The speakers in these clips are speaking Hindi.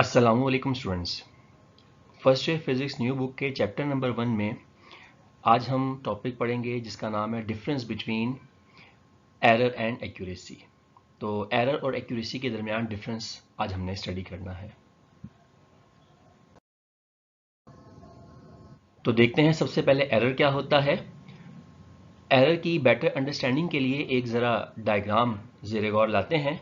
अस्सलामुअलैकुम students. First year physics new book के चैप्टर नंबर 1 में आज हम टॉपिक पढ़ेंगे जिसका नाम है difference between error and accuracy. तो एरर और एक्यूरेसी के दरमियान डिफरेंस आज हमने स्टडी करना है। तो देखते हैं सबसे पहले एरर क्या होता है। एरर की बेटर अंडरस्टैंडिंग के लिए एक ज़रा डायग्राम ज़ेरे गौर लाते हैं।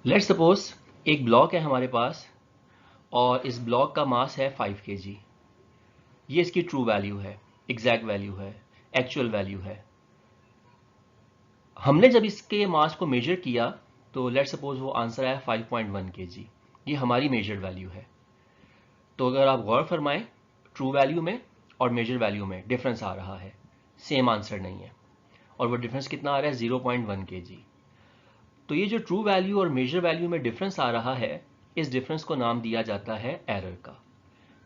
लेट्स सपोज एक ब्लॉक है हमारे पास और इस ब्लॉक का मास है 5 kg। ये इसकी ट्रू वैल्यू है, एग्जैक्ट वैल्यू है, एक्चुअल वैल्यू है। हमने जब इसके मास को मेजर किया तो लेट्स सपोज वो आंसर आया 5.1 kg। ये हमारी मेजर्ड वैल्यू है। तो अगर आप गौर फरमाएं, ट्रू वैल्यू में और मेजर वैल्यू में डिफरेंस आ रहा है, सेम आंसर नहीं है। और वो डिफरेंस कितना आ रहा है? 0.1 kg। तो ये जो ट्रू वैल्यू और मेजर वैल्यू में डिफरेंस आ रहा है, इस डिफरेंस को नाम दिया जाता है एरर का।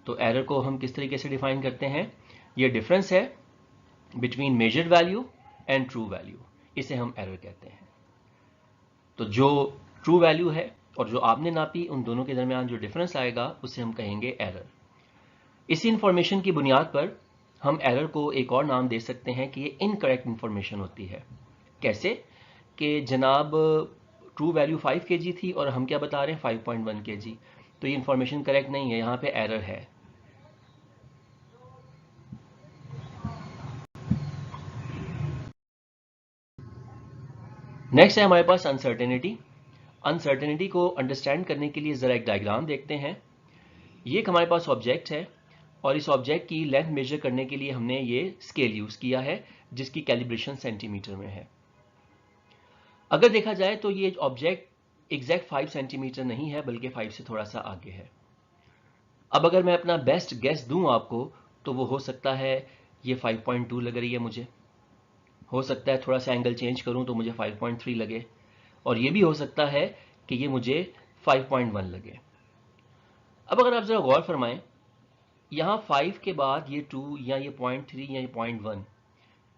तो एरर को हम किस तरीके से डिफाइन करते हैं? ये डिफरेंस है between measured value and true value, इसे हम एरर कहते हैं। तो जो ट्रू वैल्यू है और जो आपने नापी, उन दोनों के दरमियान जो डिफरेंस आएगा उसे हम कहेंगे एरर। इसी इंफॉर्मेशन की बुनियाद पर हम एरर को एक और नाम दे सकते हैं कि ये इनकरेक्ट इंफॉर्मेशन होती है। कैसे? कि जनाब ट्रू वैल्यू 5 kg थी और हम क्या बता रहे हैं 5.1 kg। तो ये इंफॉर्मेशन करेक्ट नहीं है, यहाँ पे एरर है। नेक्स्ट है हमारे पास अनसर्टेनिटी। अनसर्टेनिटी को अंडरस्टैंड करने के लिए ज़रा एक डायग्राम देखते हैं। ये एक हमारे पास ऑब्जेक्ट है और इस ऑब्जेक्ट की लेंथ मेजर करने के लिए हमने ये स्केल यूज़ किया है जिसकी कैलिब्रेशन सेंटीमीटर में है। अगर देखा जाए तो ये ऑब्जेक्ट एग्जैक्ट 5 सेंटीमीटर नहीं है, बल्कि 5 से थोड़ा सा आगे है। अब अगर मैं अपना बेस्ट गेस दूं आपको, तो वो हो सकता है ये 5.2 लग रही है मुझे। हो सकता है थोड़ा सा एंगल चेंज करूं तो मुझे 5.3 लगे, और ये भी हो सकता है कि ये मुझे 5.1 लगे। अब अगर आप ज़रा गौर फरमाएं, यहाँ 5 के बाद ये 2 या ये 0.3 या ये 0.1,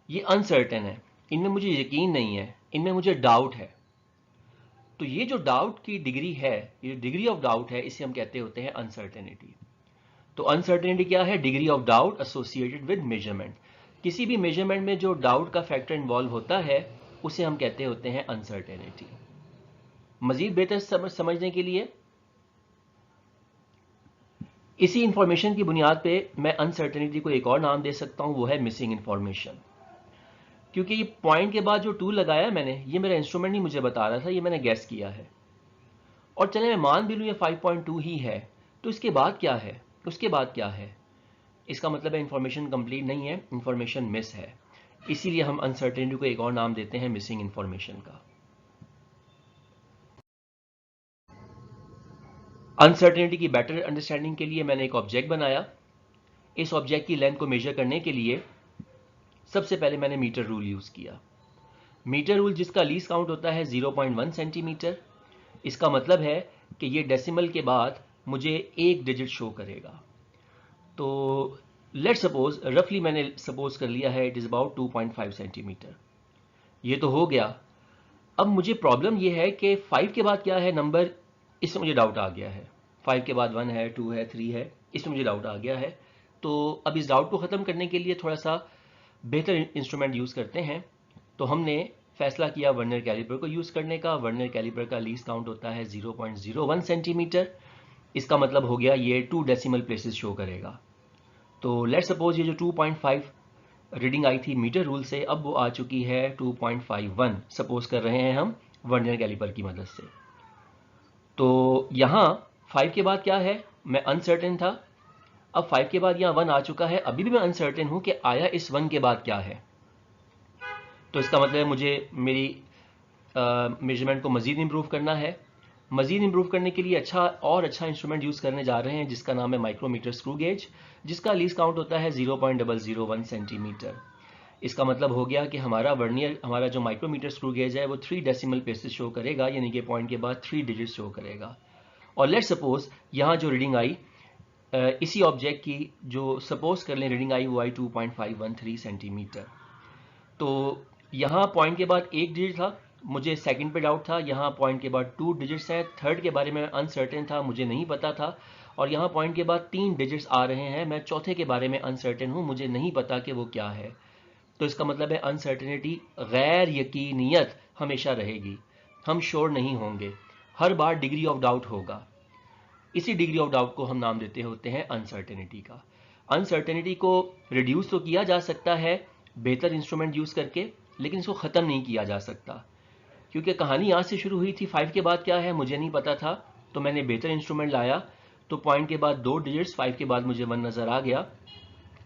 ये अनसर्टेन है, इनमें मुझे यकीन नहीं है, इनमें मुझे डाउट है। तो ये जो डाउट की डिग्री है, ये डिग्री ऑफ डाउट है, इसे हम कहते होते हैं अनसर्टेनिटी। तो अनसर्टेनिटी क्या है? Degree of doubt associated with measurement. किसी भी मेजरमेंट में जो डाउट का फैक्टर इन्वॉल्व होता है उसे हम कहते होते हैं अनसर्टेनिटी। मजीद बेहतर समझने के लिए इसी इंफॉर्मेशन की बुनियाद पे मैं अनसर्टेनिटी को एक और नाम दे सकता हूं, वो है मिसिंग इंफॉर्मेशन। क्योंकि ये पॉइंट के बाद जो 2 लगाया मैंने, ये मेरा इंस्ट्रूमेंट नहीं मुझे बता रहा था, ये मैंने गैस किया है। और चले मैं मान भी लूँ ये 5.2 ही है, तो इसके बाद क्या है? उसके बाद क्या है? इसका मतलब है इंफॉर्मेशन कंप्लीट नहीं है, इंफॉर्मेशन मिस है। इसीलिए हम अनसर्टेनिटी को एक और नाम देते हैं मिसिंग इंफॉर्मेशन का। अनसर्टेनिटी की बेटर अंडरस्टैंडिंग के लिए मैंने एक ऑब्जेक्ट बनाया। इस ऑब्जेक्ट की लेंथ को मेजर करने के लिए सबसे पहले मैंने मीटर रूल यूज़ किया। मीटर रूल जिसका लीस्ट काउंट होता है 0.1 सेंटीमीटर। इसका मतलब है कि ये डेसिमल के बाद मुझे एक डिजिट शो करेगा। तो लेट सपोज रफली मैंने सपोज कर लिया है इट इज़ अबाउट 2.5 सेंटीमीटर। ये तो हो गया। अब मुझे प्रॉब्लम ये है कि 5 के बाद क्या है नंबर, इसमें मुझे डाउट आ गया है। 5 के बाद 1 है, 2 है, 3 है, इसमें मुझे डाउट आ गया है। तो अब इस डाउट को ख़त्म करने के लिए थोड़ा सा बेहतर इंस्ट्रूमेंट यूज़ करते हैं। तो हमने फैसला किया वर्नियर कैलिपर को यूज़ करने का। वर्नियर कैलिपर का लीस्ट काउंट होता है 0.01 सेंटीमीटर। इसका मतलब हो गया ये 2 डेसिमल प्लेसेस शो करेगा। तो लेट्स सपोज ये जो 2.5 रीडिंग आई थी मीटर रूल से, अब वो आ चुकी है 2.51 सपोज कर रहे हैं हम वर्नियर कैलिपर की मदद से। तो यहाँ 5 के बाद क्या है? मैं अनसर्टेन था। अब 5 के बाद यहाँ 1 आ चुका है, अभी भी मैं अनसर्टेन हूँ कि आया इस 1 के बाद क्या है। तो इसका मतलब है मुझे मेरी मेजरमेंट को मज़ीद इम्प्रूव करना है। मज़ीद इम्प्रूव करने के लिए अच्छा इंस्ट्रूमेंट यूज़ करने जा रहे हैं जिसका नाम है माइक्रोमीटर स्क्रू गेज, जिसका लीस्ट काउंट होता है 0.001 सेंटीमीटर। इसका मतलब हो गया कि हमारा जो माइक्रोमीटर स्क्रू गेज है वो 3 डेसिमल प्लेसेस शो करेगा, यानी कि पॉइंट के बाद 3 डिजिट्स शो करेगा। और लेट्स सपोज यहाँ जो रीडिंग आई इसी ऑब्जेक्ट की, जो सपोज कर लें रीडिंग आई, वो आई 2.513 सेंटीमीटर। तो यहाँ पॉइंट के बाद एक डिजिट था मुझे सेकंड पे डाउट था, यहाँ पॉइंट के बाद 2 डिजिट्स हैं, थर्ड के बारे में अनसर्टेन था, मुझे नहीं पता था, और यहाँ पॉइंट के बाद 3 डिजिट्स आ रहे हैं, मैं चौथे के बारे में अनसर्टेन हूँ, मुझे नहीं पता कि वो क्या है। तो इसका मतलब है अनसर्टेनिटी, गैर यकीनियत हमेशा रहेगी, हम श्योर नहीं होंगे, हर बार डिग्री ऑफ डाउट होगा। इसी डिग्री ऑफ डाउट को हम नाम देते होते हैं अनसर्टेनिटी का। अनसर्टेनिटी को रिड्यूस तो किया जा सकता है बेहतर इंस्ट्रूमेंट यूज करके, लेकिन इसको खत्म नहीं किया जा सकता, क्योंकि कहानी यहाँ से शुरू हुई थी। 5 के बाद क्या है मुझे नहीं पता था, तो मैंने बेहतर इंस्ट्रूमेंट लाया, तो पॉइंट के बाद 2 डिजिट्स, 5 के बाद मुझे 1 नजर आ गया।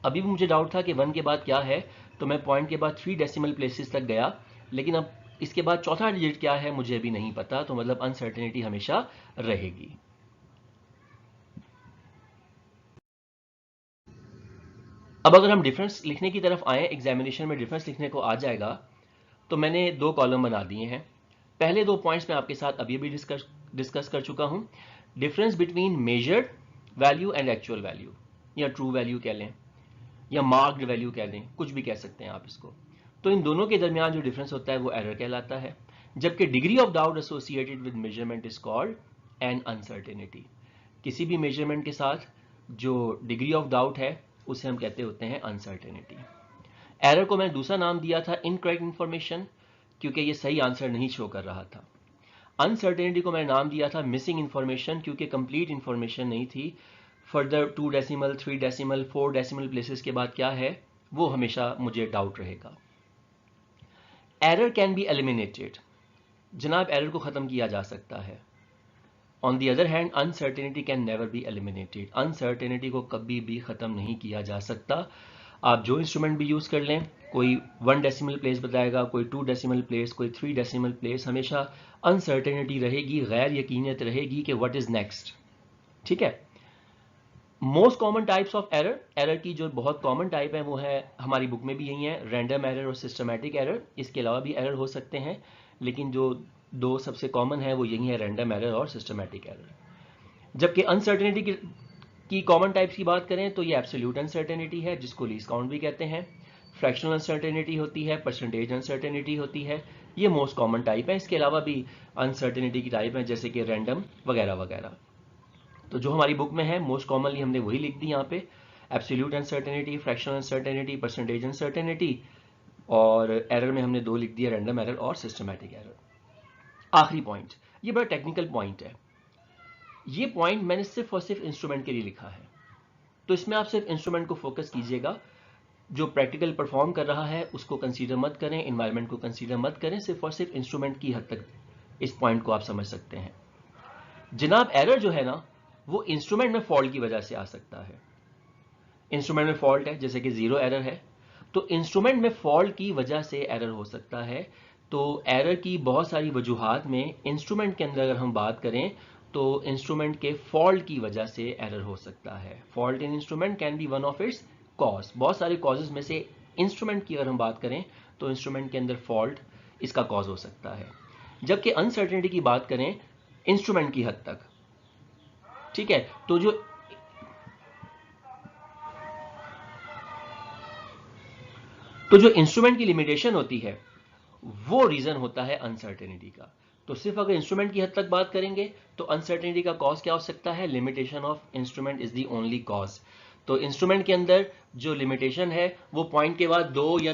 अभी भी मुझे डाउट था कि 1 के बाद क्या है, तो मैं पॉइंट के बाद 3 डेसिमल प्लेसेस तक गया, लेकिन अब इसके बाद चौथा डिजिट क्या है मुझे अभी नहीं पता, तो मतलब अनसर्टेनिटी हमेशा रहेगी। अब अगर हम डिफरेंस लिखने की तरफ आए, एग्जामिनेशन में डिफरेंस लिखने को आ जाएगा, तो मैंने 2 कॉलम बना दिए हैं। पहले 2 पॉइंट्स मैं आपके साथ अभी भी डिस्कस कर चुका हूं। Difference between measured value and actual value, या ट्रू वैल्यू कह लें, या मार्क्ड वैल्यू कह लें, कुछ भी कह सकते हैं आप इसको। तो इन दोनों के दरमियान जो डिफरेंस होता है वो एरर कहलाता है, जबकि degree of doubt associated with measurement is called an uncertainty. किसी भी मेजरमेंट के साथ जो डिग्री ऑफ डाउट है उसे हम कहते होते हैं अनसर्टेनिटी। एरर को मैंने दूसरा नाम दिया था इनकरेक्ट इंफॉर्मेशन, क्योंकि ये सही आंसर नहीं शो कर रहा था। अनसर्टेनिटी को मैंने नाम दिया था मिसिंग इंफॉर्मेशन, क्योंकि कंप्लीट इंफॉर्मेशन नहीं थी। Further 2 decimal, 3 decimal, 4 decimal places के बाद क्या है वो हमेशा मुझे डाउट रहेगा। एरर कैन बी एलिमिनेटेड, जनाब एरर को खत्म किया जा सकता है। On the other hand uncertainty can never be eliminated, uncertainty को कभी भी खत्म नहीं किया जा सकता। आप जो इंस्ट्रूमेंट भी यूज कर लें, कोई 1 डेसिमल प्लेस बताएगा, कोई 2 डेसिमल प्लेस, कोई 3 डेसिमल प्लेस, हमेशा अनसर्टेनिटी रहेगी, गैर यकीनियत रहेगी कि व्हाट इज नेक्स्ट। ठीक है। Most common types of error, error की जो बहुत कॉमन टाइप है वो है, हमारी बुक में भी यही है, रैंडम एरर और सिस्टमैटिक एरर। इसके अलावा भी एरर हो सकते हैं, लेकिन जो 2 सबसे कॉमन है वो यही है, रैंडम एरर और सिस्टमैटिक एरर। जबकि अनसर्टेनिटी की कॉमन टाइप्स की बात करें तो ये एब्सोल्यूट अनसर्टेनिटी है, जिसको लीस्ट काउंट भी कहते हैं, फ्रैक्शनल अनसर्टेनिटी होती है, परसेंटेज अनसर्टेनिटी होती है, ये मोस्ट कॉमन टाइप है। इसके अलावा भी अनसर्टेनिटी की टाइप है जैसे कि रैंडम वगैरह वगैरह। तो जो हमारी बुक में है मोस्ट कॉमनली हमने वही लिख दी यहाँ पे, absolute uncertainty, fractional uncertainty, percentage uncertainty, और एरर में हमने 2 लिख दिया, रैंडम एरर और सिस्टमैटिक एरर। आखिरी पॉइंट, ये बड़ा टेक्निकल पॉइंट है, ये पॉइंट मैंने सिर्फ और सिर्फ इंस्ट्रूमेंट के लिए लिखा है, तो इसमें आप सिर्फ इंस्ट्रूमेंट को फोकस कीजिएगा। जो प्रैक्टिकल परफॉर्म कर रहा है उसको कंसीडर मत करें, एनवायरनमेंट को कंसीडर मत करें, सिर्फ और सिर्फ इंस्ट्रूमेंट की हद तक इस पॉइंट को आप समझ सकते हैं। जनाब एरर जो है ना वो इंस्ट्रूमेंट में फॉल्ट की वजह से आ सकता है। इंस्ट्रूमेंट में फॉल्ट है, जैसे कि 0 एरर है, तो इंस्ट्रूमेंट में फॉल्ट की वजह से एरर हो सकता है। तो एरर की बहुत सारी वजूहात में इंस्ट्रूमेंट के अंदर अगर हम बात करें तो इंस्ट्रूमेंट के फॉल्ट की वजह से एरर हो सकता है। Fault in instrument can be one of its cause, बहुत सारे कॉजेज में से इंस्ट्रूमेंट की अगर हम बात करें तो इंस्ट्रूमेंट के अंदर फॉल्ट इसका कॉज हो सकता है। जबकि अनसर्टेनिटी की बात करें इंस्ट्रूमेंट की हद तक, ठीक है, तो जो इंस्ट्रूमेंट की लिमिटेशन होती है वो रीजन होता है अनसर्टेनिटी का। तो सिर्फ अगर इंस्ट्रूमेंट की हद तक बात करेंगे तो अनसर्टेनिटी का कॉज क्या हो सकता है, limitation of instrument is the only cause. तो इंस्ट्रूमेंट के अंदर जो लिमिटेशन है वो पॉइंट के बाद 2 या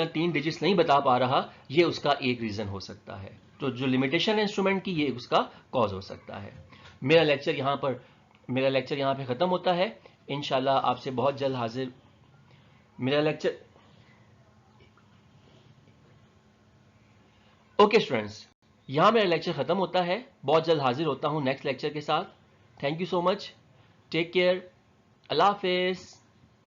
3 डिजिट्स नहीं बता पा रहा, ये उसका एक रीजन हो सकता है। तो जो लिमिटेशन है इंस्ट्रूमेंट की ये उसका कॉज हो सकता है। मेरा लेक्चर यहाँ पे खत्म होता है। इंशाल्लाह आपसे बहुत जल्द हाजिर ओके स्टूडेंट्स, यहां मेरा लेक्चर खत्म होता है, बहुत जल्द हाजिर होता हूं नेक्स्ट लेक्चर के साथ। Thank you so much, take care, अल्लाह हाफिज।